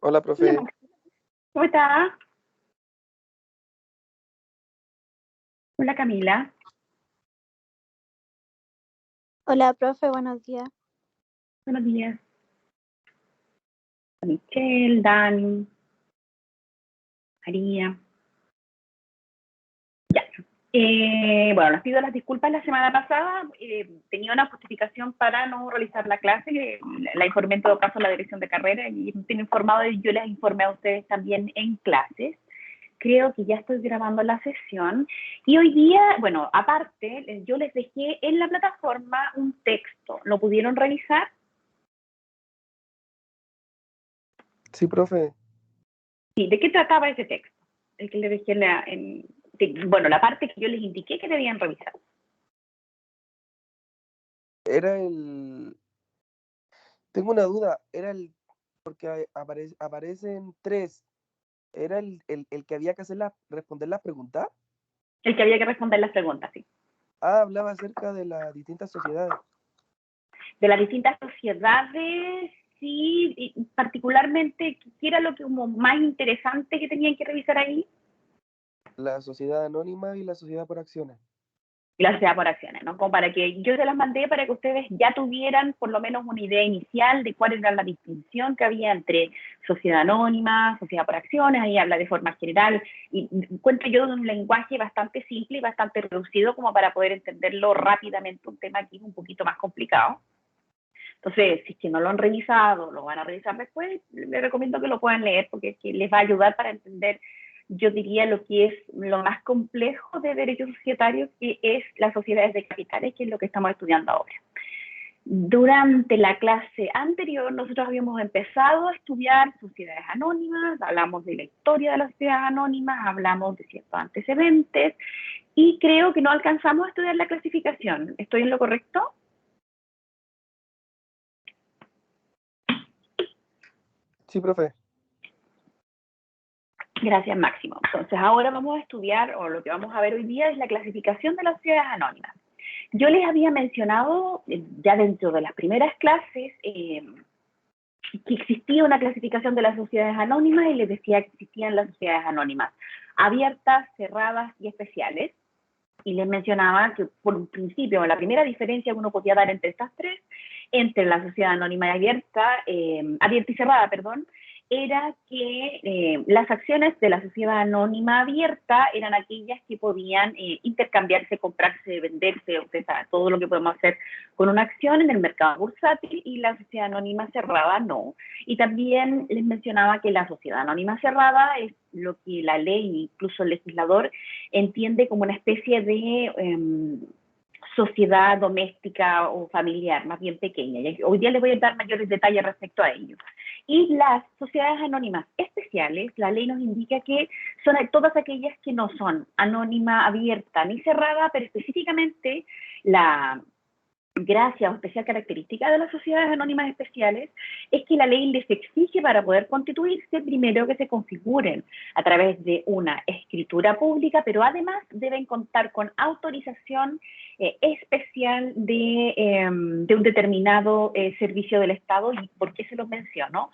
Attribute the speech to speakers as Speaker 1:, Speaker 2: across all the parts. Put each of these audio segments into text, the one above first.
Speaker 1: Hola,
Speaker 2: Hola,
Speaker 1: profe.
Speaker 2: Max. ¿Cómo estás? Hola, Camila.
Speaker 3: Hola, profe, buenos días.
Speaker 2: Buenos días. Michelle, Dani, María. Ya. Bueno, les pido las disculpas. La semana pasada tenía una justificación para no realizar la clase, que la informé en todo caso a la dirección de carrera y tiene informado y yo les informé a ustedes también en clases. Creo que ya estoy grabando la sesión y hoy día, bueno, aparte, yo les dejé en la plataforma un texto. ¿Lo pudieron revisar?
Speaker 1: Sí, profe.
Speaker 2: Sí, ¿de qué trataba ese texto? El que le dejé bueno, la parte que yo les indiqué que debían revisar.
Speaker 1: Era el... Tengo una duda. Era el... Porque aparecen tres. ¿Era el que había que responder las preguntas?
Speaker 2: El que había que responder las preguntas, sí.
Speaker 1: Ah, hablaba acerca de las distintas sociedades.
Speaker 2: De las distintas sociedades, sí, y particularmente, ¿qué era lo que como más interesante que tenían que revisar ahí?
Speaker 1: La sociedad anónima y la sociedad por acciones.
Speaker 2: Y la sociedad por acciones, ¿no? Como para que yo se las mandé para que ustedes ya tuvieran por lo menos una idea inicial de cuál era la distinción que había entre sociedad anónima, sociedad por acciones, ahí habla de forma general, y encuentro yo de un lenguaje bastante simple y bastante reducido como para poder entenderlo rápidamente, un tema aquí un poquito más complicado. Entonces, si es que no lo han revisado, lo van a revisar después, les recomiendo que lo puedan leer porque es que les va a ayudar para entender, yo diría, lo que es lo más complejo de derechos societarios, que es las sociedades de capitales, que es lo que estamos estudiando ahora. Durante la clase anterior, nosotros habíamos empezado a estudiar sociedades anónimas, hablamos de la historia de las sociedades anónimas, hablamos de ciertos antecedentes, y creo que no alcanzamos a estudiar la clasificación. ¿Estoy en lo correcto?
Speaker 1: Sí, profe.
Speaker 2: Gracias, Máximo. Entonces, ahora vamos a estudiar, o lo que vamos a ver hoy día es la clasificación de las sociedades anónimas. Yo les había mencionado ya dentro de las primeras clases que existía una clasificación de las sociedades anónimas y les decía que existían las sociedades anónimas abiertas, cerradas y especiales. Y les mencionaba que por un principio, la primera diferencia que uno podía dar entre estas tres, entre la sociedad anónima y abierta y cerrada, perdón, era que las acciones de la sociedad anónima abierta eran aquellas que podían intercambiarse, comprarse, venderse, usted sabe, todo lo que podemos hacer con una acción en el mercado bursátil, y la sociedad anónima cerrada no. Y también les mencionaba que la sociedad anónima cerrada es lo que la ley, incluso el legislador, entiende como una especie de sociedad doméstica o familiar, más bien pequeña. Y hoy día les voy a dar mayores detalles respecto a ello. Y las sociedades anónimas especiales, la ley nos indica que son todas aquellas que no son anónima, abierta ni cerrada, pero específicamente la gracia o especial característica de las sociedades anónimas especiales es que la ley les exige, para poder constituirse, primero que se configuren a través de una escritura pública, pero además deben contar con autorización especial de un determinado servicio del Estado. ¿Y por qué se los menciono?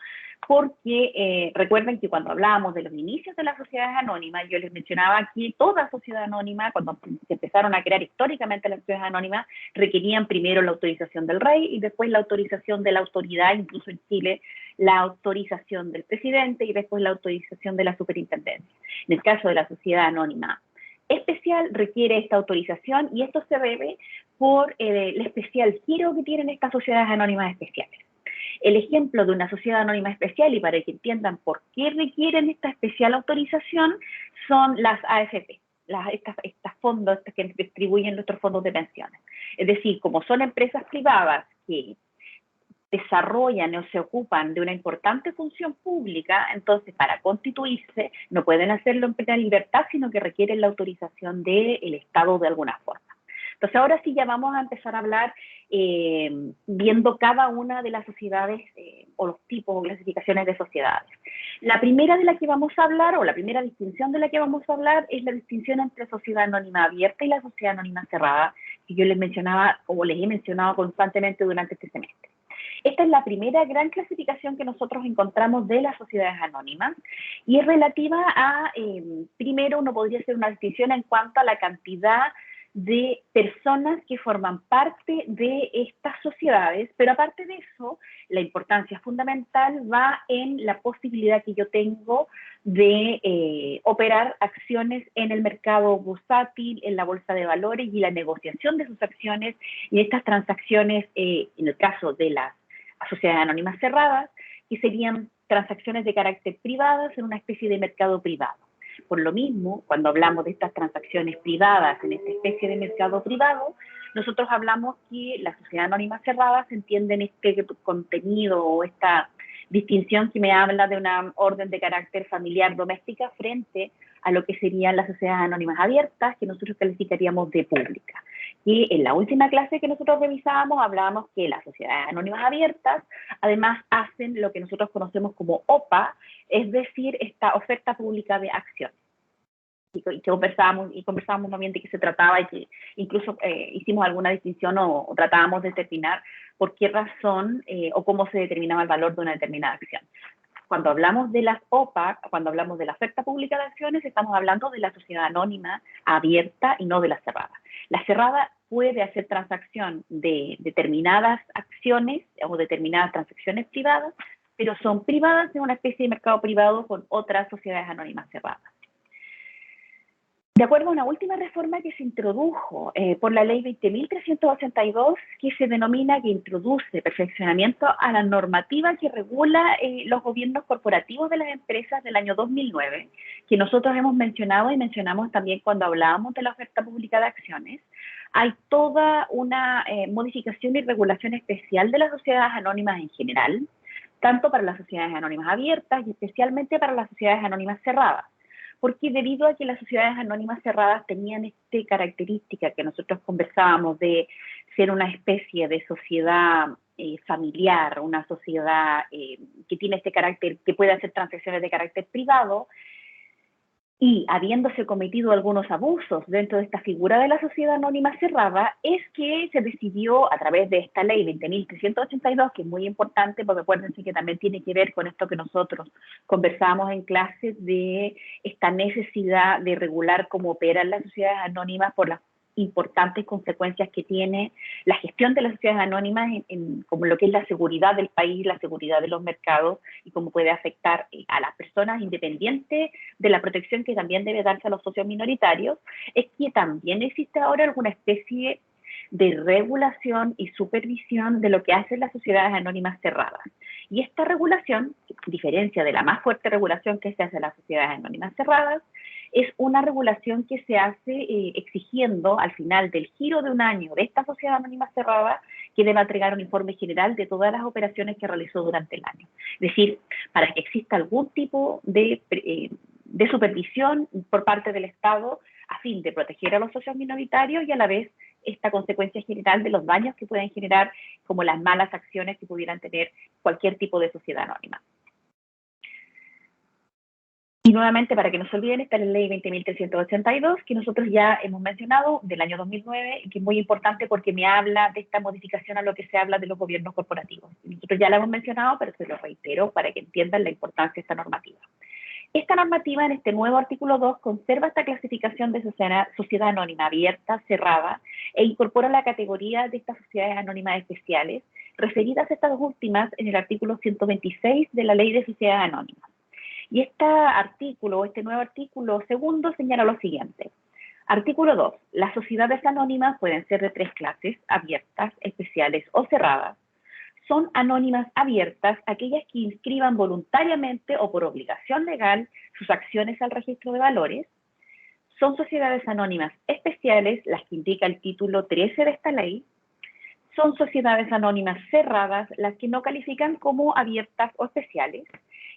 Speaker 2: Porque recuerden que cuando hablábamos de los inicios de las sociedades anónimas, yo les mencionaba que toda sociedad anónima, cuando se empezaron a crear históricamente las sociedades anónimas, requerían primero la autorización del rey y después la autorización de la autoridad, incluso en Chile, la autorización del presidente y después la autorización de la superintendencia. En el caso de la sociedad anónima especial, requiere esta autorización, y esto se debe por el especial giro que tienen estas sociedades anónimas especiales. El ejemplo de una sociedad anónima especial, y para que entiendan por qué requieren esta especial autorización, son las AFP, estas fondos que distribuyen nuestros fondos de pensiones. Es decir, como son empresas privadas que desarrollan o se ocupan de una importante función pública, entonces para constituirse no pueden hacerlo en plena libertad, sino que requieren la autorización del Estado de alguna forma. Entonces ahora sí ya vamos a empezar a hablar viendo cada una de las sociedades o los tipos o clasificaciones de sociedades. La primera de la que vamos a hablar, o la primera distinción de la que vamos a hablar, es la distinción entre sociedad anónima abierta y la sociedad anónima cerrada, que yo les mencionaba, o les he mencionado constantemente durante este semestre. Esta es la primera gran clasificación que nosotros encontramos de las sociedades anónimas y es relativa a, primero uno podría hacer una distinción en cuanto a la cantidad de personas que forman parte de estas sociedades, pero aparte de eso, la importancia fundamental va en la posibilidad que yo tengo de operar acciones en el mercado bursátil, en la bolsa de valores y la negociación de sus acciones y estas transacciones, en el caso de las sociedades anónimas cerradas, que serían transacciones de carácter privadas en una especie de mercado privado. Por lo mismo, cuando hablamos de estas transacciones privadas en esta especie de mercado privado, nosotros hablamos que las sociedades anónimas cerradas entienden este contenido o esta distinción que me habla de una orden de carácter familiar doméstica frente a lo que serían las sociedades anónimas abiertas, que nosotros calificaríamos de públicas. Y en la última clase que nosotros revisábamos, hablábamos que las sociedades anónimas abiertas además hacen lo que nosotros conocemos como OPA, es decir, esta oferta pública de acciones. Y conversábamos más bien de qué se trataba y que incluso hicimos alguna distinción o tratábamos de determinar por qué razón o cómo se determinaba el valor de una determinada acción. Cuando hablamos de las OPA, cuando hablamos de la oferta pública de acciones, estamos hablando de la sociedad anónima abierta y no de la cerrada. La cerrada puede hacer transacción de determinadas acciones o determinadas transacciones privadas, pero son privadas en una especie de mercado privado con otras sociedades anónimas cerradas. De acuerdo a una última reforma que se introdujo por la ley 20.382, que se denomina, que introduce perfeccionamiento a la normativa que regula los gobiernos corporativos de las empresas del año 2009, que nosotros hemos mencionado y mencionamos también cuando hablábamos de la oferta pública de acciones, hay toda una modificación y regulación especial de las sociedades anónimas en general, tanto para las sociedades anónimas abiertas y especialmente para las sociedades anónimas cerradas. Porque debido a que las sociedades anónimas cerradas tenían esta característica que nosotros conversábamos de ser una especie de sociedad familiar, una sociedad que tiene este carácter, que puede hacer transacciones de carácter privado, y habiéndose cometido algunos abusos dentro de esta figura de la sociedad anónima cerrada, es que se decidió a través de esta ley 20.382, que es muy importante, porque acuérdense que también tiene que ver con esto que nosotros conversábamos en clases de esta necesidad de regular cómo operan las sociedades anónimas por las importantes consecuencias que tiene la gestión de las sociedades anónimas como lo que es la seguridad del país, la seguridad de los mercados y cómo puede afectar a las personas independiente de la protección que también debe darse a los socios minoritarios, es que también existe ahora alguna especie de regulación y supervisión de lo que hacen las sociedades anónimas cerradas. Y esta regulación, a diferencia de la más fuerte regulación que se hace a las sociedades anónimas cerradas, es una regulación que se hace exigiendo al final del giro de un año de esta sociedad anónima cerrada que deba entregar un informe general de todas las operaciones que realizó durante el año. Es decir, para que exista algún tipo de supervisión por parte del Estado a fin de proteger a los socios minoritarios y a la vez esta consecuencia general de los daños que pueden generar como las malas acciones que pudieran tener cualquier tipo de sociedad anónima. Y nuevamente, para que no se olviden, está la ley 20.382, que nosotros ya hemos mencionado, del año 2009, que es muy importante porque me habla de esta modificación a lo que se habla de los gobiernos corporativos. Nosotros ya la hemos mencionado, pero se lo reitero para que entiendan la importancia de esta normativa. Esta normativa, en este nuevo artículo 2, conserva esta clasificación de sociedad anónima abierta, cerrada, e incorpora la categoría de estas sociedades anónimas especiales, referidas a estas dos últimas en el artículo 126 de la Ley de Sociedades Anónimas. Y este nuevo artículo segundo, señala lo siguiente. Artículo 2. Las sociedades anónimas pueden ser de tres clases, abiertas, especiales o cerradas. Son anónimas abiertas aquellas que inscriban voluntariamente o por obligación legal sus acciones al registro de valores. Son sociedades anónimas especiales, las que indica el título 13 de esta ley. Son sociedades anónimas cerradas, las que no califican como abiertas o especiales.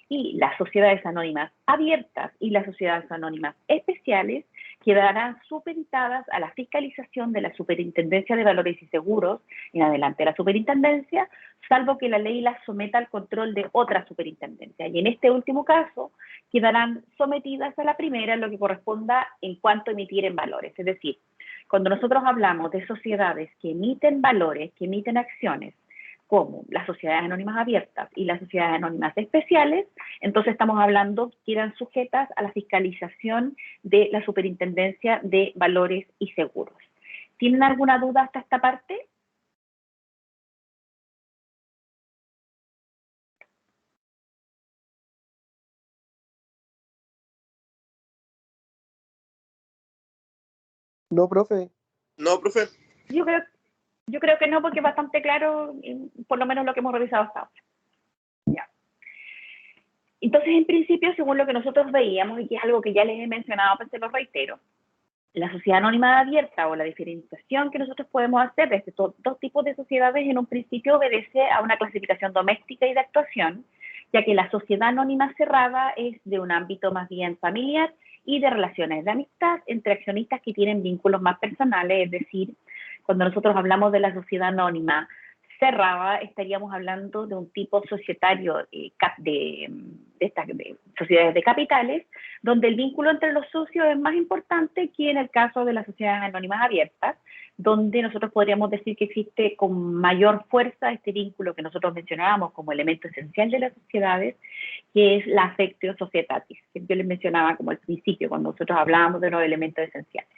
Speaker 2: Y las sociedades anónimas abiertas y las sociedades anónimas especiales quedarán supeditadas a la fiscalización de la Superintendencia de Valores y Seguros, en adelante la Superintendencia, salvo que la ley las someta al control de otra superintendencia. Y en este último caso, quedarán sometidas a la primera en lo que corresponda en cuanto a emitir en valores. Es decir, cuando nosotros hablamos de sociedades que emiten valores, que emiten acciones, como las sociedades anónimas abiertas y las sociedades anónimas especiales, entonces estamos hablando que eran sujetas a la fiscalización de la Superintendencia de Valores y Seguros. ¿Tienen alguna duda hasta esta parte?
Speaker 1: No, profe.
Speaker 4: No, profe.
Speaker 2: Yo creo que no, porque es bastante claro, por lo menos lo que hemos revisado hasta ahora. Ya. Entonces, en principio, según lo que nosotros veíamos, y que es algo que ya les he mencionado, pues se lo reitero, la sociedad anónima abierta o la diferenciación que nosotros podemos hacer de estos dos tipos de sociedades en un principio obedece a una clasificación doméstica y de actuación, ya que la sociedad anónima cerrada es de un ámbito más bien familiar y de relaciones de amistad entre accionistas que tienen vínculos más personales, es decir, cuando nosotros hablamos de la sociedad anónima cerrada, estaríamos hablando de un tipo societario de sociedades de capitales, donde el vínculo entre los socios es más importante que en el caso de las sociedades anónimas abiertas, donde nosotros podríamos decir que existe con mayor fuerza este vínculo que nosotros mencionábamos como elemento esencial de las sociedades, que es la affectio societatis, que yo les mencionaba como al principio, cuando nosotros hablábamos de los elementos esenciales.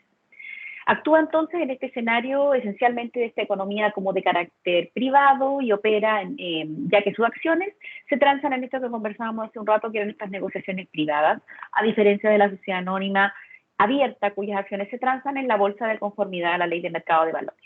Speaker 2: Actúa entonces en este escenario esencialmente de esta economía como de carácter privado y opera, ya que sus acciones se transan en esto que conversábamos hace un rato, que eran estas negociaciones privadas, a diferencia de la sociedad anónima abierta, cuyas acciones se transan en la bolsa de conformidad a la ley de mercado de valores.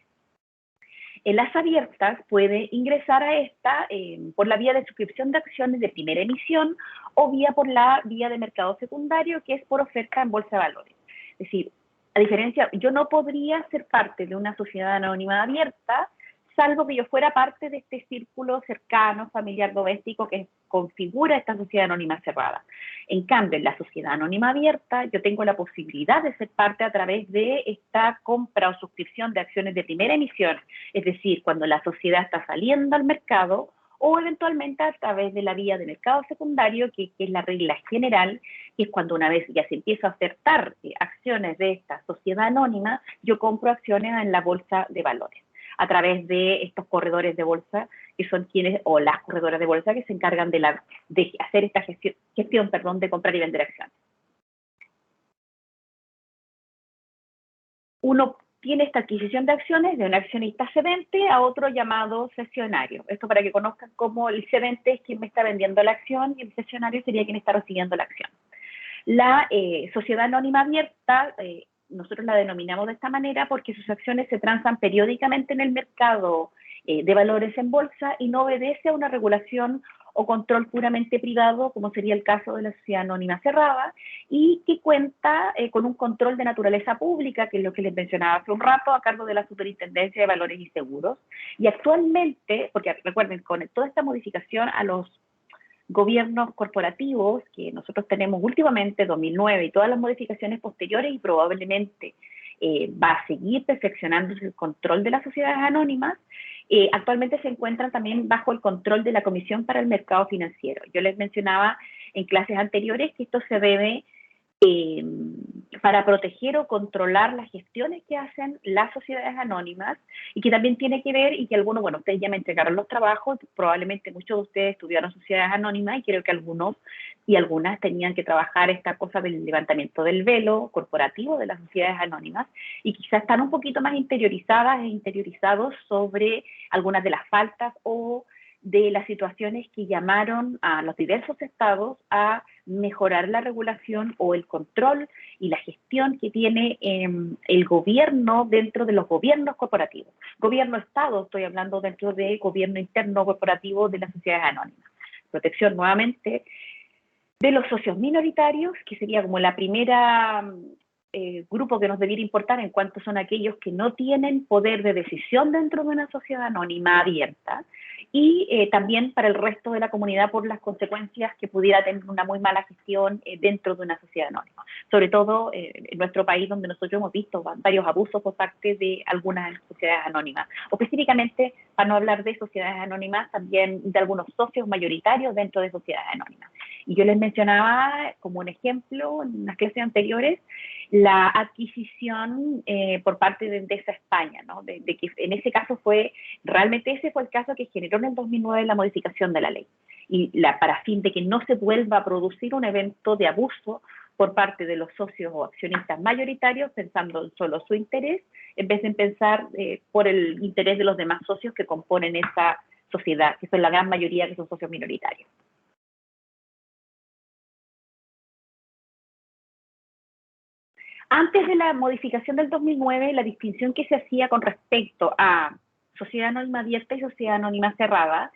Speaker 2: En las abiertas puede ingresar a esta por la vía de suscripción de acciones de primera emisión o por la vía de mercado secundario, que es por oferta en bolsa de valores. Es decir, a diferencia, yo no podría ser parte de una sociedad anónima abierta, salvo que yo fuera parte de este círculo cercano, familiar, doméstico, que configura esta sociedad anónima cerrada. En cambio, en la sociedad anónima abierta, yo tengo la posibilidad de ser parte a través de esta compra o suscripción de acciones de primera emisión, es decir, cuando la sociedad está saliendo al mercado, o eventualmente a través de la vía de mercado secundario, que es la regla general, que es cuando una vez ya se empieza a ofertar acciones de esta sociedad anónima, yo compro acciones en la bolsa de valores, a través de estos corredores de bolsa, que son quienes, o las corredoras de bolsa, que se encargan de hacer esta gestión de comprar y vender acciones. Uno tiene esta adquisición de acciones de un accionista cedente a otro llamado cesionario. Esto para que conozcan cómo el cedente es quien me está vendiendo la acción y el cesionario sería quien está recibiendo la acción. La sociedad anónima abierta, nosotros la denominamos de esta manera porque sus acciones se transan periódicamente en el mercado de valores en bolsa y no obedece a una regulación o control puramente privado, como sería el caso de la sociedad anónima cerrada, y que cuenta con un control de naturaleza pública, que es lo que les mencionaba hace un rato, a cargo de la Superintendencia de Valores y Seguros. Y actualmente, porque recuerden, con toda esta modificación a los gobiernos corporativos que nosotros tenemos últimamente, 2009, y todas las modificaciones posteriores, y probablemente va a seguir perfeccionándose el control de las sociedades anónimas, actualmente se encuentran también bajo el control de la Comisión para el Mercado Financiero. Yo les mencionaba en clases anteriores que esto se debe para proteger o controlar las gestiones que hacen las sociedades anónimas y que también tiene que ver, y que algunos, bueno, ustedes ya me entregaron los trabajos, probablemente muchos de ustedes estudiaron sociedades anónimas y creo que algunos y algunas tenían que trabajar esta cosa del levantamiento del velo corporativo de las sociedades anónimas y quizás están un poquito más interiorizadas e interiorizados sobre algunas de las faltas o de las situaciones que llamaron a los diversos estados a mejorar la regulación o el control y la gestión que tiene el gobierno dentro de los gobiernos corporativos. Gobierno-estado, estoy hablando dentro de gobierno interno corporativo de las sociedades anónimas. Protección, nuevamente, de los socios minoritarios, que sería como la primera grupo que nos debiera importar en cuanto son aquellos que no tienen poder de decisión dentro de una sociedad anónima abierta, y también para el resto de la comunidad por las consecuencias que pudiera tener una muy mala gestión dentro de una sociedad anónima. Sobre todo en nuestro país, donde nosotros hemos visto varios abusos por parte de algunas sociedades anónimas. O específicamente, para no hablar de sociedades anónimas, también de algunos socios mayoritarios dentro de sociedades anónimas. Y yo les mencionaba como un ejemplo en las clases anteriores la adquisición por parte de Endesa España, ¿no? De que en ese caso realmente ese fue el caso que generó en el 2009 la modificación de la ley, y para fin de que no se vuelva a producir un evento de abuso por parte de los socios o accionistas mayoritarios, pensando en solo su interés, en vez de pensar por el interés de los demás socios que componen esa sociedad, que son la gran mayoría que son socios minoritarios. Antes de la modificación del 2009, la distinción que se hacía con respecto a sociedad anónima abierta y sociedad anónima cerrada,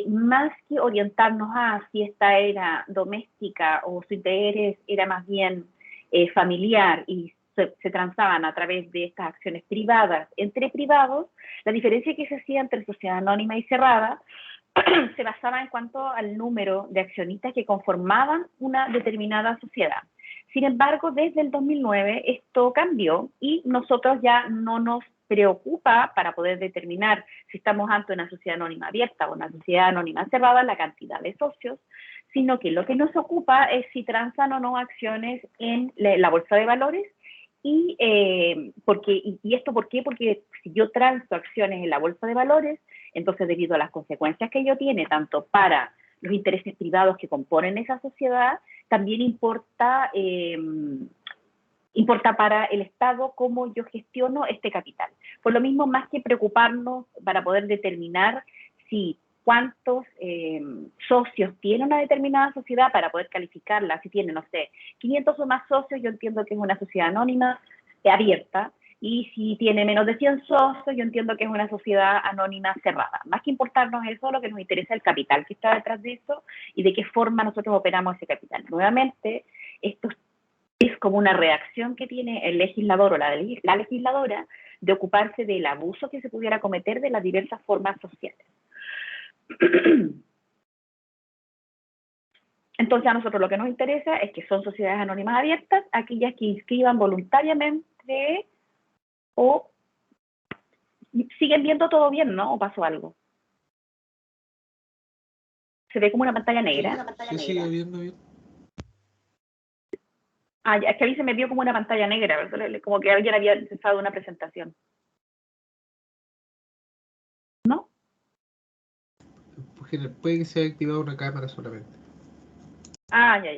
Speaker 2: más que orientarnos a si esta era doméstica o su interés era más bien familiar y se transaban a través de estas acciones privadas entre privados, la diferencia que se hacía entre sociedad anónima y cerrada se basaba en cuanto al número de accionistas que conformaban una determinada sociedad. Sin embargo, desde el 2009 esto cambió y nosotros ya no nos preocupa para poder determinar si estamos ante una sociedad anónima abierta o una sociedad anónima cerrada la cantidad de socios, sino que lo que nos ocupa es si transan o no acciones en la bolsa de valores. ¿Y esto por qué? Porque si yo transo acciones en la bolsa de valores, entonces debido a las consecuencias que ello tiene, tanto para los intereses privados que componen esa sociedad, también importa para el Estado cómo yo gestiono este capital. Por lo mismo, más que preocuparnos para poder determinar si cuántos socios tiene una determinada sociedad para poder calificarla, si tiene, no sé, 500 o más socios, yo entiendo que es una sociedad anónima abierta, y si tiene menos de 100 socios, yo entiendo que es una sociedad anónima cerrada. Más que importarnos eso, lo que nos interesa es el capital que está detrás de eso y de qué forma nosotros operamos ese capital. Nuevamente, esto es como una reacción que tiene el legislador o la legisladora de ocuparse del abuso que se pudiera cometer de las diversas formas sociales. Entonces, a nosotros lo que nos interesa es que son sociedades anónimas abiertas, aquellas que inscriban voluntariamente o siguen viendo todo bien, ¿no? ¿O pasó algo? Se ve como una pantalla negra.
Speaker 4: Sí, sigue viendo bien.
Speaker 2: Ah, es que a mí se me vio como una pantalla negra, como que alguien había empezado una presentación. ¿No?
Speaker 4: Puede que se haya activado una cámara solamente.
Speaker 2: Ah, ya.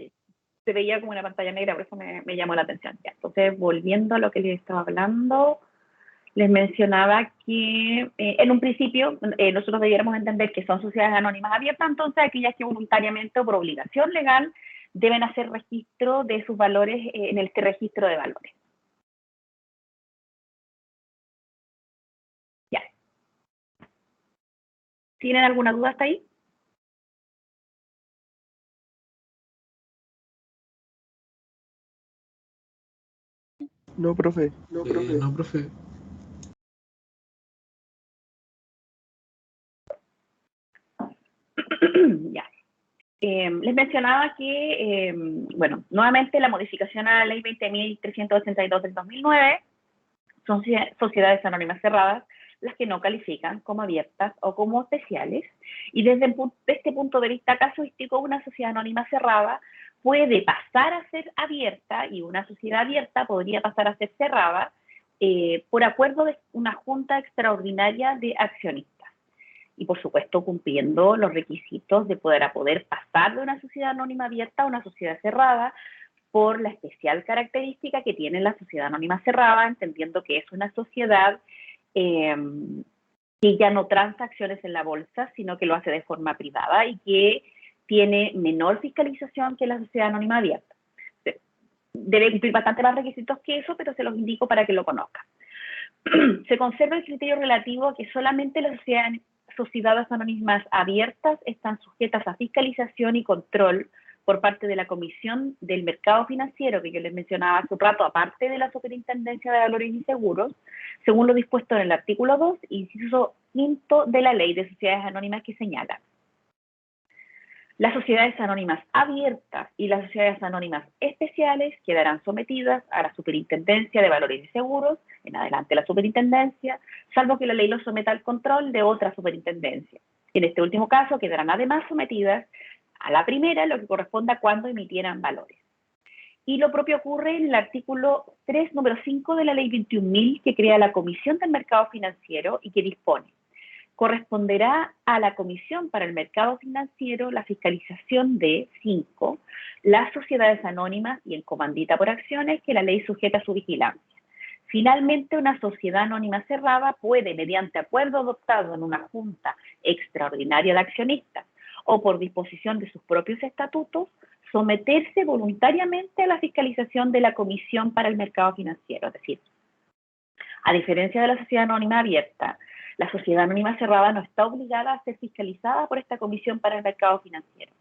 Speaker 2: Se veía como una pantalla negra, por eso me llamó la atención. Ya, entonces, volviendo a lo que les estaba hablando, les mencionaba que en un principio nosotros debiéramos entender que son sociedades anónimas abiertas, entonces aquellas que voluntariamente o por obligación legal deben hacer registro de sus valores en este registro de valores. Ya. ¿Tienen alguna duda hasta ahí?
Speaker 1: No, profe.
Speaker 4: No, profe.
Speaker 2: Ya. Les mencionaba que, bueno, nuevamente la modificación a la ley 20.382 del 2009 son sociedades anónimas cerradas las que no califican como abiertas o como especiales, y desde este punto de vista casuístico, una sociedad anónima cerrada puede pasar a ser abierta y una sociedad abierta podría pasar a ser cerrada por acuerdo de una junta extraordinaria de accionistas. Y por supuesto cumpliendo los requisitos de poder pasar de una sociedad anónima abierta a una sociedad cerrada por la especial característica que tiene la sociedad anónima cerrada, entendiendo que es una sociedad que ya no transa acciones en la bolsa, sino que lo hace de forma privada y que tiene menor fiscalización que la sociedad anónima abierta. Debe cumplir bastante más requisitos que eso, pero se los indico para que lo conozcan. Se conserva el criterio relativo a que solamente las sociedades anónimas abiertas están sujetas a fiscalización y control por parte de la Comisión del Mercado Financiero, que yo les mencionaba hace un rato, aparte de la Superintendencia de Valores y Seguros, según lo dispuesto en el artículo 2, inciso 5 de la Ley de Sociedades Anónimas, que señala: las sociedades anónimas abiertas y las sociedades anónimas especiales quedarán sometidas a la Superintendencia de Valores y Seguros, en adelante la Superintendencia, salvo que la ley los someta al control de otra superintendencia. En este último caso quedarán además sometidas a la primera, lo que corresponda cuando emitieran valores. Y lo propio ocurre en el artículo 3, número 5 de la ley 21.000, que crea la Comisión del Mercado Financiero y que dispone: corresponderá a la Comisión para el Mercado Financiero la fiscalización de 5. Las sociedades anónimas y en comandita por acciones que la ley sujeta a su vigilancia. Finalmente, una sociedad anónima cerrada puede, mediante acuerdo adoptado en una junta extraordinaria de accionistas o por disposición de sus propios estatutos, someterse voluntariamente a la fiscalización de la Comisión para el Mercado Financiero. Es decir, a diferencia de la sociedad anónima abierta, la sociedad anónima cerrada no está obligada a ser fiscalizada por esta Comisión para el Mercado Financiero,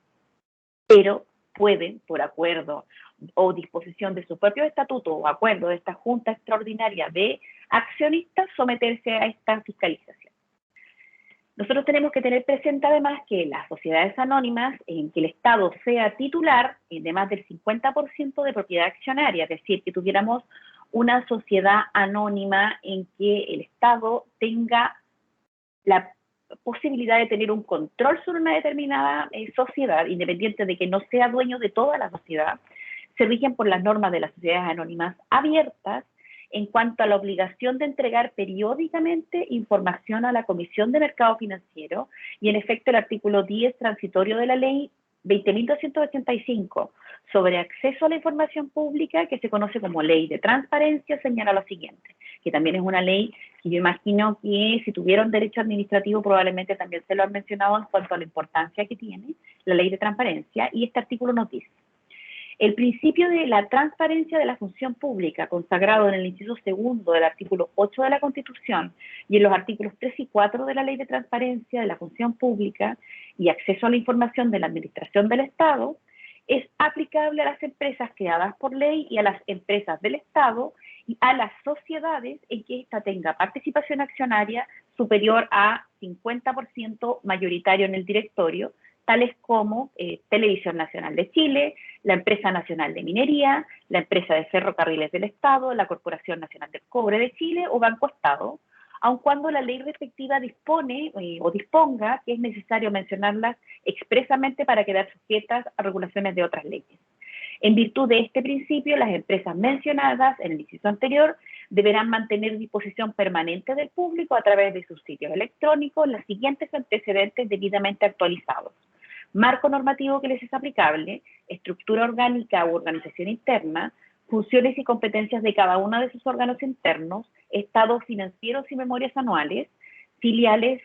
Speaker 2: pero pueden, por acuerdo o disposición de su propio estatuto o acuerdo de esta Junta Extraordinaria de Accionistas, someterse a esta fiscalización. Nosotros tenemos que tener presente además que las sociedades anónimas en que el Estado sea titular de más del 50% de propiedad accionaria, es decir, que tuviéramos una sociedad anónima en que el Estado tenga la posibilidad de tener un control sobre una determinada sociedad, independiente de que no sea dueño de toda la sociedad, se rigen por las normas de las sociedades anónimas abiertas en cuanto a la obligación de entregar periódicamente información a la Comisión de Mercado Financiero y en efecto el artículo 10 transitorio de la ley 20.285 sobre acceso a la información pública, que se conoce como Ley de Transparencia, señala lo siguiente, que también es una ley que yo imagino que si tuvieron derecho administrativo probablemente también se lo han mencionado en cuanto a la importancia que tiene la Ley de Transparencia, y este artículo nos dice: el principio de la transparencia de la función pública, consagrado en el inciso segundo del artículo 8 de la Constitución y en los artículos 3 y 4 de la Ley de Transparencia de la Función Pública y acceso a la información de la Administración del Estado, es aplicable a las empresas creadas por ley y a las empresas del Estado y a las sociedades en que ésta tenga participación accionaria superior a 50% mayoritario en el directorio, tales como Televisión Nacional de Chile, la Empresa Nacional de Minería, la Empresa de Ferrocarriles del Estado, la Corporación Nacional del Cobre de Chile o Banco Estado, aun cuando la ley respectiva dispone o disponga que es necesario mencionarlas expresamente para quedar sujetas a regulaciones de otras leyes. En virtud de este principio, las empresas mencionadas en el inciso anterior deberán mantener disposición permanente del público a través de sus sitios electrónicos los siguientes antecedentes debidamente actualizados: marco normativo que les es aplicable, estructura orgánica u organización interna, funciones y competencias de cada uno de sus órganos internos, estados financieros y memorias anuales, filiales,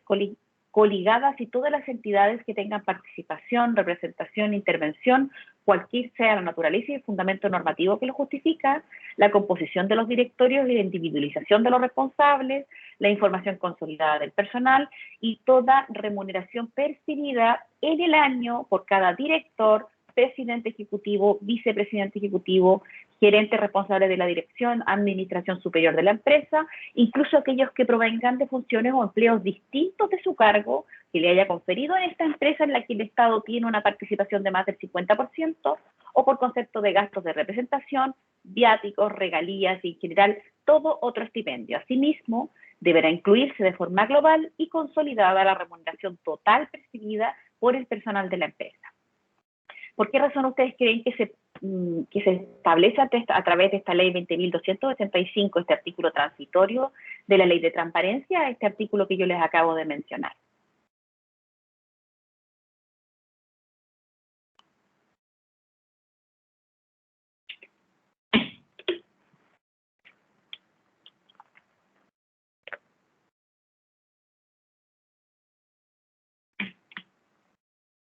Speaker 2: coligadas y todas las entidades que tengan participación, representación, intervención, cualquier sea la naturaleza y el fundamento normativo que lo justifica, la composición de los directorios y la individualización de los responsables, la información consolidada del personal y toda remuneración percibida en el año por cada director, presidente ejecutivo, vicepresidente ejecutivo, gerente responsable de la dirección, administración superior de la empresa, incluso aquellos que provengan de funciones o empleos distintos de su cargo que le haya conferido en esta empresa en la que el Estado tiene una participación de más del 50%, o por concepto de gastos de representación, viáticos, regalías y en general todo otro estipendio. Asimismo, deberá incluirse de forma global y consolidada la remuneración total percibida por el personal de la empresa. ¿Por qué razón ustedes creen que se establece a través de esta ley 20.285, este artículo transitorio de la ley de transparencia, este artículo que yo les acabo de mencionar?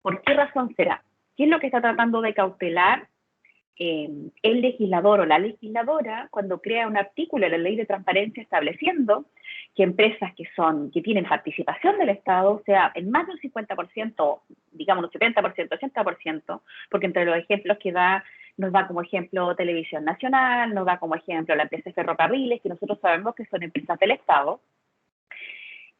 Speaker 2: ¿Por qué razón será? ¿Qué es lo que está tratando de cautelar el legislador o la legisladora cuando crea un artículo de la ley de transparencia estableciendo que empresas que tienen participación del Estado, sea en más del 50%, digamos un 70%, 80%, porque entre los ejemplos que nos da como ejemplo Televisión Nacional, nos da como ejemplo la empresa de Ferrocarriles, que nosotros sabemos que son empresas del Estado.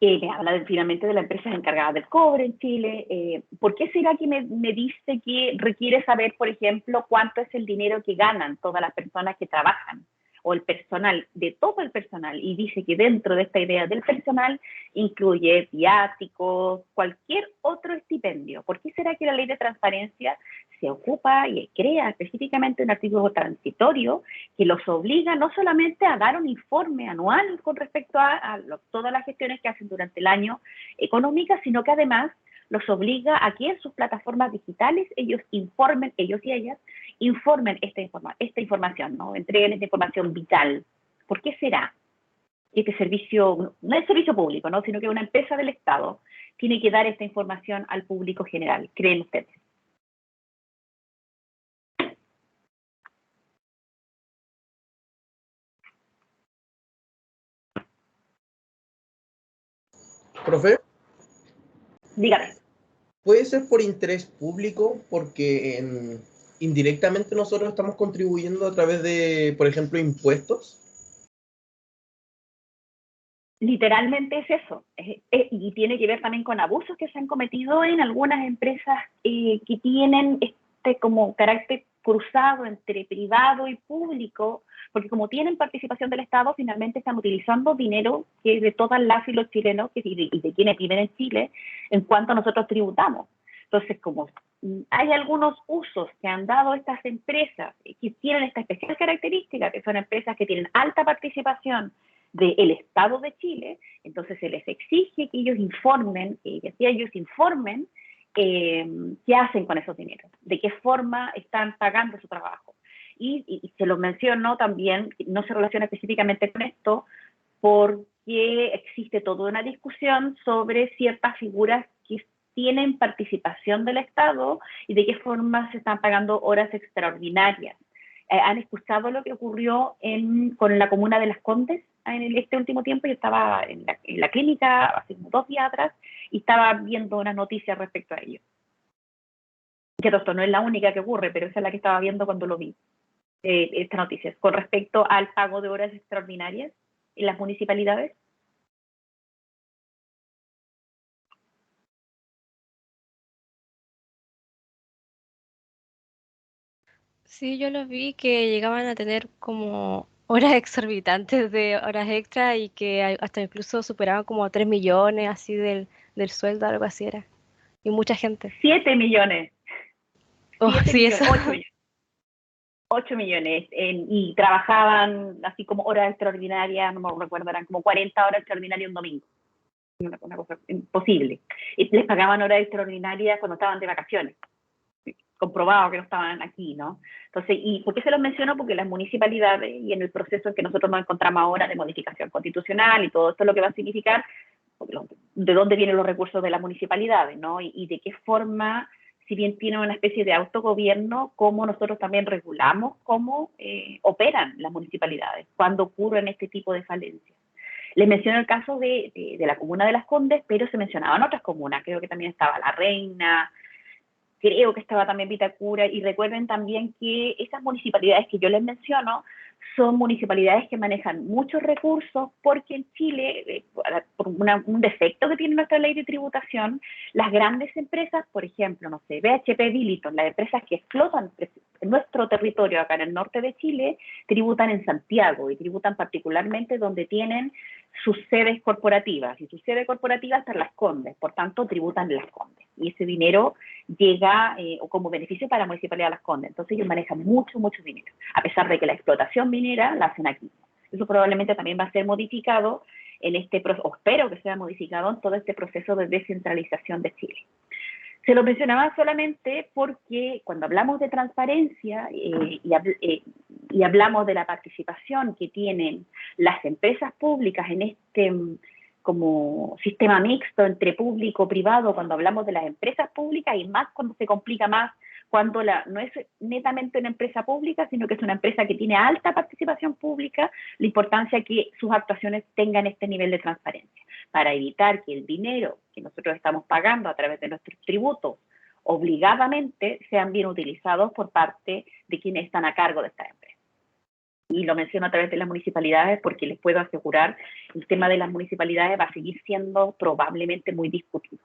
Speaker 2: Me habla finalmente de la empresa encargada del cobre en Chile. ¿Por qué será que me dice que requiere saber, por ejemplo, cuánto es el dinero que ganan todas las personas que trabajan? O el personal, de todo el personal, y dice que dentro de esta idea del personal incluye viáticos, cualquier otro estipendio. ¿Por qué será que la ley de transparencia se ocupa y crea específicamente un artículo transitorio que los obliga no solamente a dar un informe anual con respecto a todas las gestiones que hacen durante el año económica, sino que además los obliga a que en sus plataformas digitales ellos y ellas, informen esta información, ¿no? Entreguen esta información vital. ¿Por qué será? Este servicio, no es servicio público, ¿no? Sino que una empresa del Estado tiene que dar esta información al público general, ¿creen ustedes?
Speaker 5: Profe,
Speaker 2: Dígame.
Speaker 5: puede ser por interés público, porque indirectamente nosotros estamos contribuyendo a través de, por ejemplo, impuestos.
Speaker 2: Literalmente es eso, y tiene que ver también con abusos que se han cometido en algunas empresas que tienen este como carácter cruzado entre privado y público, porque como tienen participación del Estado, finalmente están utilizando dinero que es de todas las y los chilenos y de quienes viven en Chile en cuanto nosotros tributamos. Entonces, como hay algunos usos que han dado estas empresas que tienen esta especial característica, que son empresas que tienen alta participación del Estado de Chile, entonces se les exige que ellos informen, qué hacen con esos dineros, de qué forma están pagando su trabajo. Y se lo menciono también, no se relaciona específicamente con esto, porque existe toda una discusión sobre ciertas figuras que tienen participación del Estado y de qué forma se están pagando horas extraordinarias. ¿Han escuchado lo que ocurrió con la comuna de Las Condes en este último tiempo? Yo estaba en la clínica hace como 2 días atrás y estaba viendo unas noticias respecto a ello. Que esto no es la única que ocurre, pero esa es la que estaba viendo cuando lo vi, estas noticias, con respecto al pago de horas extraordinarias en las municipalidades.
Speaker 6: Sí, yo los vi que llegaban a tener como horas exorbitantes de horas extra y que hasta incluso superaban como 3 millones así del sueldo, algo así era. Y mucha gente.
Speaker 2: 7 millones.
Speaker 6: Oh,
Speaker 2: 7
Speaker 6: sí,
Speaker 2: millones,
Speaker 6: eso.
Speaker 2: 8 millones. 8 millones y trabajaban así como horas extraordinarias, no me recuerdo, eran como 40 horas extraordinarias un domingo. Una cosa imposible. Y les pagaban horas extraordinarias cuando estaban de vacaciones. Comprobado que no estaban aquí, ¿no? Entonces, ¿y por qué se los menciono? Porque las municipalidades, y en el proceso en que nosotros nos encontramos ahora de modificación constitucional y todo esto lo que va a significar, de dónde vienen los recursos de las municipalidades, ¿no? Y de qué forma, si bien tienen una especie de autogobierno, cómo nosotros también regulamos cómo operan las municipalidades, cuando ocurren este tipo de falencias. Les menciono el caso de la comuna de Las Condes, pero se mencionaban otras comunas, creo que también estaba La Reina, creo que estaba también Vitacura, y recuerden también que esas municipalidades que yo les menciono son municipalidades que manejan muchos recursos, porque en Chile, por un defecto que tiene nuestra ley de tributación, las grandes empresas, por ejemplo, no sé, BHP Billiton, las empresas que explotan en nuestro territorio acá en el norte de Chile, tributan en Santiago, y tributan particularmente donde tienen sus sedes corporativas, y su sede corporativa está en Las Condes, por tanto tributan en Las Condes, y ese dinero llega como beneficio para la Municipalidad de Las Condes. Entonces ellos manejan mucho dinero, a pesar de que la explotación minera la hacen aquí. Eso probablemente también va a ser modificado en este proceso, o espero que sea modificado en todo este proceso de descentralización de Chile. Se lo mencionaba solamente porque cuando hablamos de transparencia y hablamos de la participación que tienen las empresas públicas en este como sistema mixto entre público-privado, cuando hablamos de las empresas públicas, y más cuando se complica más, cuando no es netamente una empresa pública, sino que es una empresa que tiene alta participación pública, la importancia que sus actuaciones tengan este nivel de transparencia, para evitar que el dinero que nosotros estamos pagando a través de nuestros tributos obligadamente sean bien utilizados por parte de quienes están a cargo de esta empresa. Y lo menciono a través de las municipalidades porque les puedo asegurar, el tema de las municipalidades va a seguir siendo probablemente muy discutido.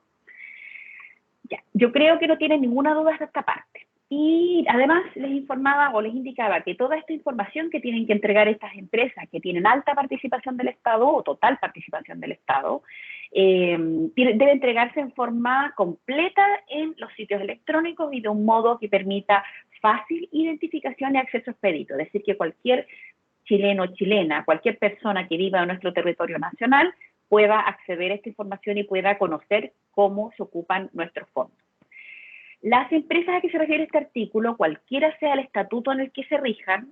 Speaker 2: Ya, yo creo que no tienen ninguna duda de esta parte. Y además les informaba o les indicaba que toda esta información que tienen que entregar estas empresas que tienen alta participación del Estado o total participación del Estado, debe entregarse en forma completa en los sitios electrónicos y de un modo que permita fácil identificación y acceso expedito. Es decir, que cualquier chileno o chilena, cualquier persona que viva en nuestro territorio nacional, pueda acceder a esta información y pueda conocer cómo se ocupan nuestros fondos. Las empresas a que se refiere este artículo, cualquiera sea el estatuto en el que se rijan,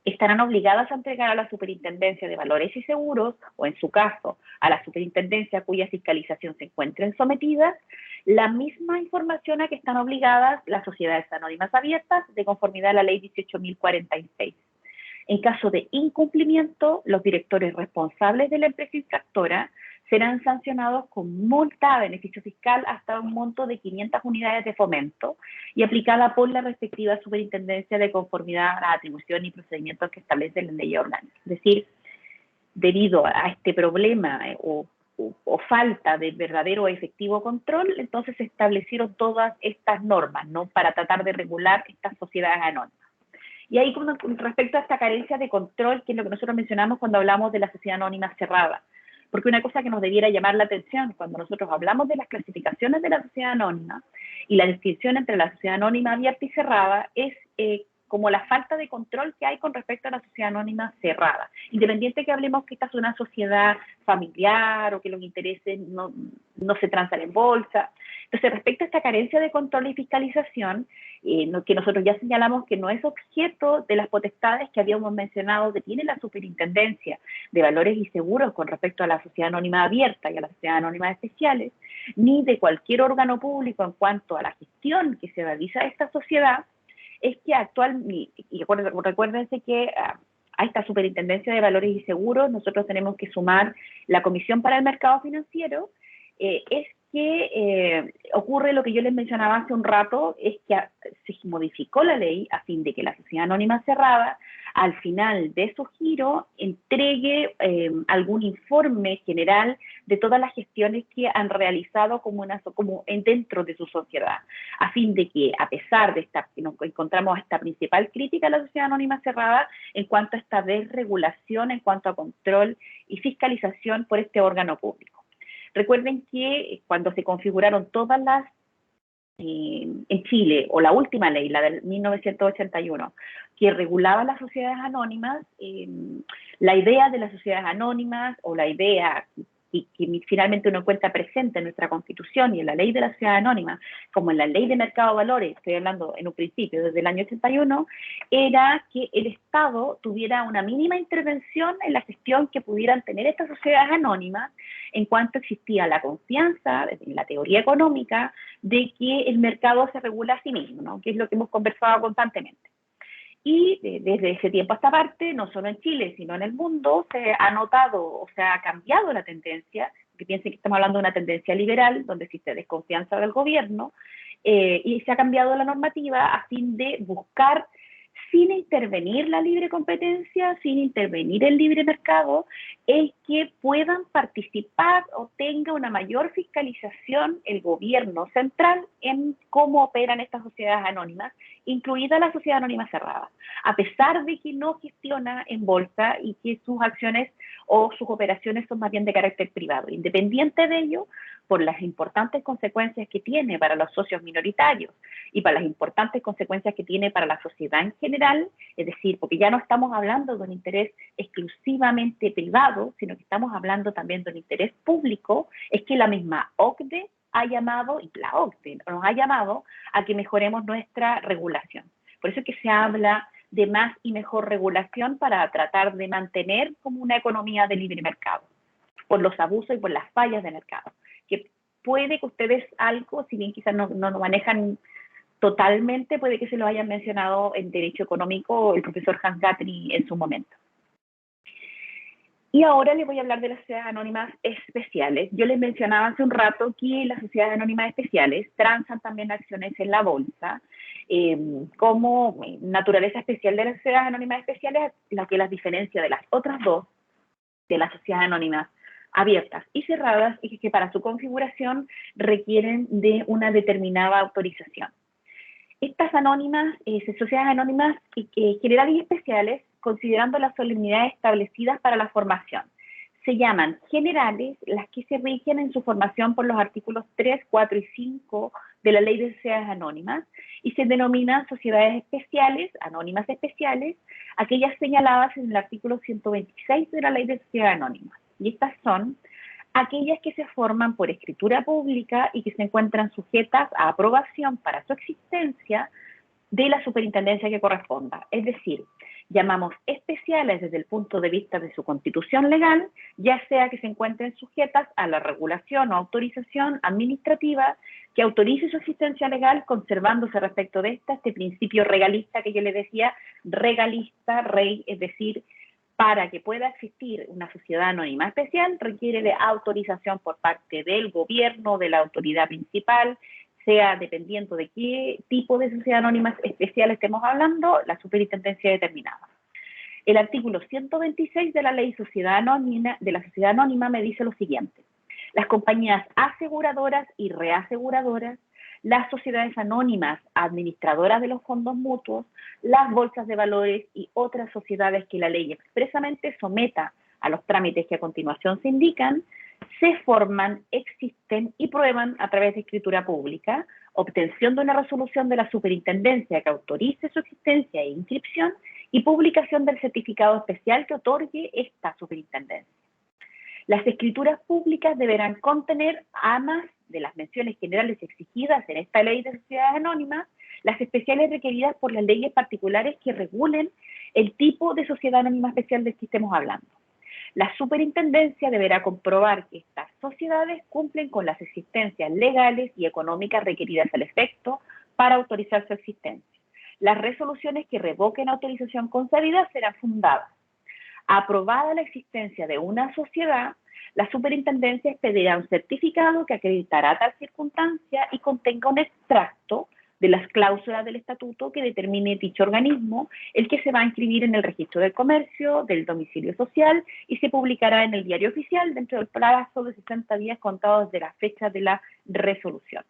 Speaker 2: estarán obligadas a entregar a la Superintendencia de Valores y Seguros, o en su caso, a la superintendencia cuya fiscalización se encuentren sometidas, la misma información a que están obligadas las sociedades anónimas abiertas de conformidad a la ley 18.046. En caso de incumplimiento, los directores responsables de la empresa infractora serán sancionados con multa a beneficio fiscal hasta un monto de 500 unidades de fomento y aplicada por la respectiva superintendencia de conformidad a la atribución y procedimientos que establece la ley orgánica. Es decir, debido a este problema o falta de verdadero o efectivo control, entonces se establecieron todas estas normas, ¿no?, para tratar de regular estas sociedades anónimas. Y ahí con respecto a esta carencia de control, que es lo que nosotros mencionamos cuando hablamos de la sociedad anónima cerrada. Porque una cosa que nos debiera llamar la atención cuando nosotros hablamos de las clasificaciones de la sociedad anónima y la distinción entre la sociedad anónima abierta y cerrada es como la falta de control que hay con respecto a la sociedad anónima cerrada. Independiente que hablemos que esta es una sociedad familiar o que los intereses no se transan en bolsa. Entonces, respecto a esta carencia de control y fiscalización, que nosotros ya señalamos que no es objeto de las potestades que habíamos mencionado que tiene la Superintendencia de Valores y Seguros con respecto a la sociedad anónima abierta y a las sociedades anónimas especiales, ni de cualquier órgano público en cuanto a la gestión que se realiza de esta sociedad, es que actualmente, y recuérdense que a esta Superintendencia de Valores y Seguros nosotros tenemos que sumar la Comisión para el Mercado Financiero, es que ocurre lo que yo les mencionaba hace un rato, es que se modificó la ley a fin de que la sociedad anónima cerrada, al final de su giro, entregue algún informe general de todas las gestiones que han realizado como dentro de su sociedad, a fin de que, a pesar de que nos encontramos esta principal crítica a la sociedad anónima cerrada, en cuanto a esta desregulación, en cuanto a control y fiscalización por este órgano público. Recuerden que cuando se configuraron todas las, en Chile, o la última ley, la del 1981, que regulaba las sociedades anónimas, la idea de las sociedades anónimas, o la idea que finalmente uno encuentra presente en nuestra Constitución y en la ley de la sociedad anónima, como en la ley de mercado de valores, estoy hablando en un principio desde el año 81, era que el Estado tuviera una mínima intervención en la gestión que pudieran tener estas sociedades anónimas en cuanto existía la confianza, en la teoría económica, de que el mercado se regula a sí mismo, ¿no?, que es lo que hemos conversado constantemente. Y desde ese tiempo a esta parte, no solo en Chile, sino en el mundo, se ha notado o se ha cambiado la tendencia, que piensen que estamos hablando de una tendencia liberal, donde existe desconfianza del gobierno, y se ha cambiado la normativa a fin de buscar, sin intervenir la libre competencia, sin intervenir el libre mercado, el que puedan participar o tenga una mayor fiscalización el gobierno central en cómo operan estas sociedades anónimas, incluida la sociedad anónima cerrada, a pesar de que no gestiona en bolsa y que sus acciones o sus operaciones son más bien de carácter privado. Independiente de ello, por las importantes consecuencias que tiene para los socios minoritarios y para las importantes consecuencias que tiene para la sociedad en general, es decir, porque ya no estamos hablando de un interés exclusivamente privado, sino que estamos hablando también de un interés público, es que la misma OCDE ha llamado, y la OCDE nos ha llamado a que mejoremos nuestra regulación. Por eso es que se habla de más y mejor regulación para tratar de mantener como una economía de libre mercado, por los abusos y por las fallas de mercado, que puede que ustedes algo, si bien quizás no lo manejan totalmente, puede que se lo hayan mencionado en Derecho Económico el profesor Hans Gattni en su momento. Y ahora les voy a hablar de las sociedades anónimas especiales. Yo les mencionaba hace un rato que las sociedades anónimas especiales transan también acciones en la bolsa, como naturaleza especial de las sociedades anónimas especiales, la que las diferencia de las otras dos, de las sociedades anónimas abiertas y cerradas, y que para su configuración requieren de una determinada autorización. Estas anónimas, sociedades anónimas generales y especiales, considerando las solemnidades establecidas para la formación, se llaman generales las que se rigen en su formación por los artículos 3, 4 y 5 de la Ley de Sociedades Anónimas, y se denominan sociedades especiales, anónimas especiales, aquellas señaladas en el artículo 126 de la Ley de Sociedades Anónimas. Y estas son aquellas que se forman por escritura pública y que se encuentran sujetas a aprobación para su existencia de la superintendencia que corresponda. Es decir, llamamos especiales desde el punto de vista de su constitución legal, ya sea que se encuentren sujetas a la regulación o autorización administrativa que autorice su existencia legal, conservándose respecto de este principio regalista que yo le decía, regalista, rey, es decir, para que pueda existir una sociedad anónima especial requiere de autorización por parte del gobierno, de la autoridad principal, sea dependiendo de qué tipo de sociedad anónima especial estemos hablando, la superintendencia determinada. El artículo 126 de la Ley de la Sociedad Anónima me dice lo siguiente: las compañías aseguradoras y reaseguradoras, las sociedades anónimas administradoras de los fondos mutuos, las bolsas de valores y otras sociedades que la ley expresamente someta a los trámites que a continuación se indican, se forman, existen y prueban a través de escritura pública, obtención de una resolución de la superintendencia que autorice su existencia e inscripción y publicación del certificado especial que otorgue esta superintendencia. Las escrituras públicas deberán contener, además de las menciones generales exigidas en esta ley de sociedades anónimas, las especiales requeridas por las leyes particulares que regulen el tipo de sociedad anónima especial del que estemos hablando. La superintendencia deberá comprobar que estas sociedades cumplen con las exigencias legales y económicas requeridas al efecto para autorizar su existencia. Las resoluciones que revoquen autorización concedida serán fundadas. Aprobada la existencia de una sociedad, la superintendencia expedirá un certificado que acreditará tal circunstancia y contenga un extracto de las cláusulas del estatuto que determine dicho organismo, el que se va a inscribir en el registro del comercio, del domicilio social y se publicará en el diario oficial dentro del plazo de 60 días contados desde la fecha de la resolución.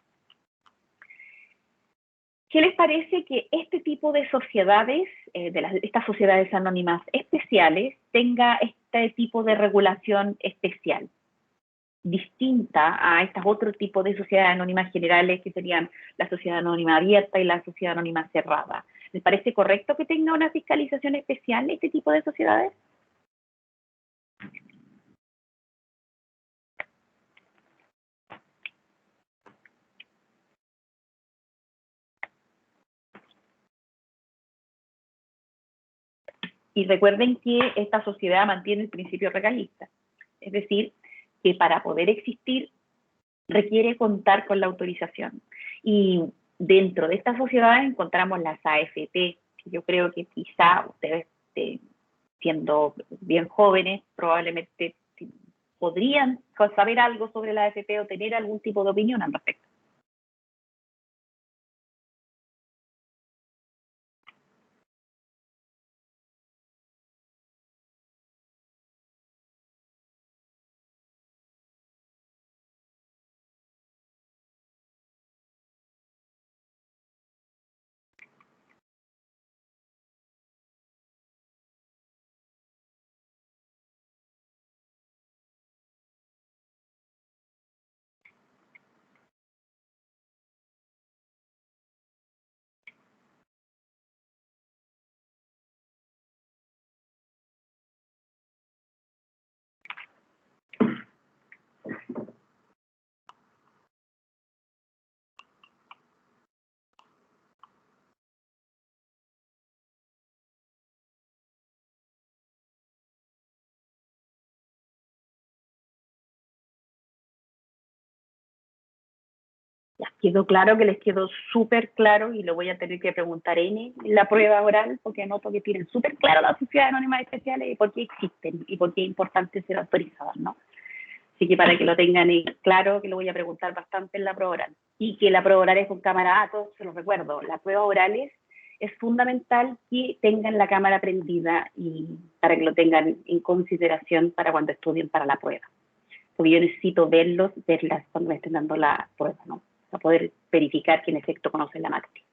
Speaker 2: ¿Qué les parece que este tipo de sociedades, estas sociedades anónimas especiales, tenga este tipo de regulación especial, distinta a estos otros tipos de sociedades anónimas generales que serían la sociedad anónima abierta y la sociedad anónima cerrada? ¿Les parece correcto que tenga una fiscalización especial este tipo de sociedades? Y recuerden que esta sociedad mantiene el principio regalista, es decir, que para poder existir requiere contar con la autorización. Y dentro de estas sociedades encontramos las AFP, que yo creo que quizá ustedes, siendo bien jóvenes, probablemente podrían saber algo sobre la AFP o tener algún tipo de opinión al respecto. Ya quedó claro, que les quedó súper claro, y lo voy a tener que preguntar en la prueba oral, porque noto que tienen súper claro las sociedades anónimas especiales y por qué existen y por qué es importante ser autorizadas, ¿no? Así que para que lo tengan claro, que lo voy a preguntar bastante en la prueba oral. Y que la prueba oral es con cámara A, todos se los recuerdo. Las pruebas orales es fundamental que tengan la cámara prendida y para que lo tengan en consideración para cuando estudien para la prueba. Porque yo necesito verlas cuando me estén dando la prueba, ¿no? Para poder verificar que en efecto conocen la materia.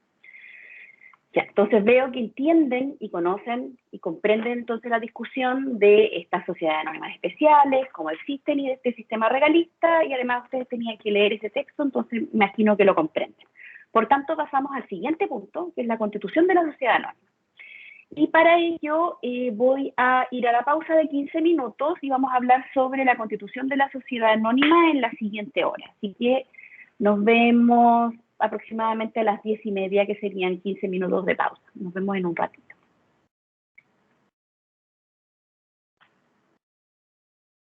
Speaker 2: Ya, entonces veo que entienden y conocen y comprenden entonces la discusión de estas sociedades anónimas especiales, cómo existen y de este sistema regalista, y además ustedes tenían que leer ese texto, entonces imagino que lo comprenden. Por tanto, pasamos al siguiente punto, que es la constitución de la sociedad anónima. Y para ello voy a ir a la pausa de 15 minutos y vamos a hablar sobre la constitución de la sociedad anónima en la siguiente hora. Así que nos vemos aproximadamente a las 10:30, que serían 15 minutos de pausa. Nos vemos en un ratito.